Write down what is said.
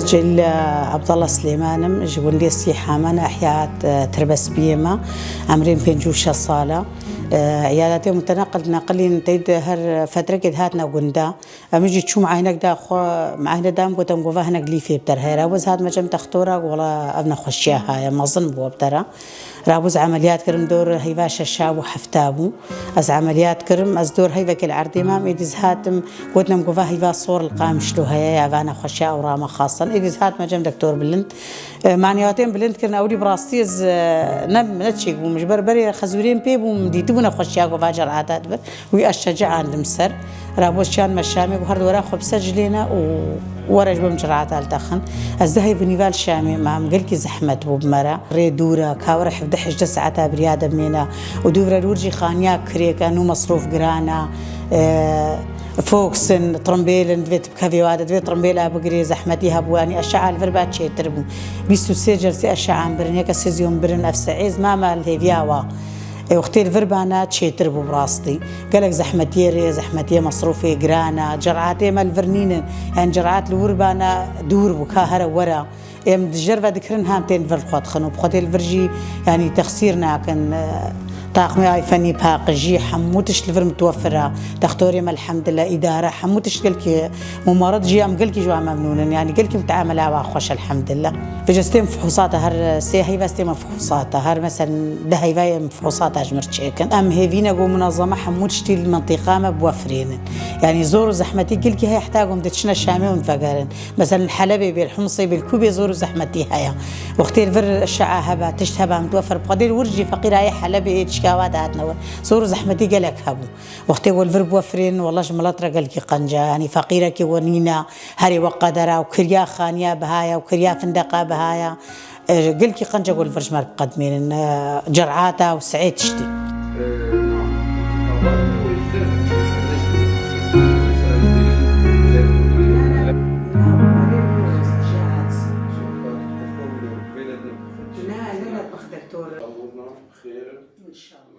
جل عبد الله سليمان جبن لي السيحة من أحياء تربس بيما عمرين بينجوش الصالة عيالاتي متنقل ناقلين تيد هر فترة كده هاتنا قندا أمجي تشوم عينك دا خو معنا دام قدام قفاه نقلي في بتر هاي رابوز هاد ما جم تختورك ولا أبنا خشياها يا ما ظن بو بترا رابوز عمليات كرم دور هيفاش الشاب وحفتابو از عمليات كرم از دور هيفا كل عردي ما إدز هاتم قدام قفاه هيفا صور القام شلو هيا يا فانا خشيا ورامة خاصة إدز هات ما جم دكتور بلند معنياتين بلند كنا أولي براستيز نم نتشيك ومش بربري خزورين بيب ومديتونا خشيا قفاه جرعات ويأشجع عند مصر رابوز كان مشامي وهرد ورا خب سجلينا ورج بمجرعات التخن الزهي بنيفال شامي ما مقلكي زحمة بمرة ري دورة كاورة حفظ حجة ساعتها بريادة مينا ودورة رورجي خانيا كريكا نو مصروف جرانا فوكسن ترمبيل دفيت بكافي واد دفيت ترمبيل بقري زحمتي هبواني أشعة الفربات شيء تربو بيستو سيجر سي أشعة برنيكا سيزيوم برن أفسعيز ما مال هيفياوا وقتي الفربانات شيء تربو براستي قالك زحمتي مصروفي جرانا جرعاتي مال فرنين يعني جرعات الوربانا دور وكاهرة ورا متجربة ذكرن هامتين فرخات خنوب بخاطر الفرجي يعني تخسيرنا كان طاقمي اي فني باقجي حموتش الفرم متوفره دكتوري ما الحمد لله اداره حموتش قالك ممرض جي ام قالك جوا ممنون يعني قالك متعامله مع خوش الحمد لله فجستم فحوصاتها هر سي هي بس فحوصاتها هر مثلا ده هي فحوصاتها جمرتشيكن ام هيفينا جو منظمه حموتش تي المنطقه ما بوفرين يعني زوروا زحمتي قالك هي يحتاجهم دتشنا الشامي ونفقرن مثلا الحلبي بالحمصي بالكوبي زوروا زحمتي هيا وقت الفر الشعه هبا تشتهبها متوفر بقدر ورجي فقيره هي حلبي شكاوات عتنا صور زحمتي قالك هبو وقتي والفرب وفرين والله جملات رجلك قنجة يعني فقيرك ونينا هري وقدرة وكريا خانيا بهايا وكريا فندقة بهايا قلك قنجة والفرج مال بقدمين جرعاتها وسعيد تشتي خير إن شاء الله.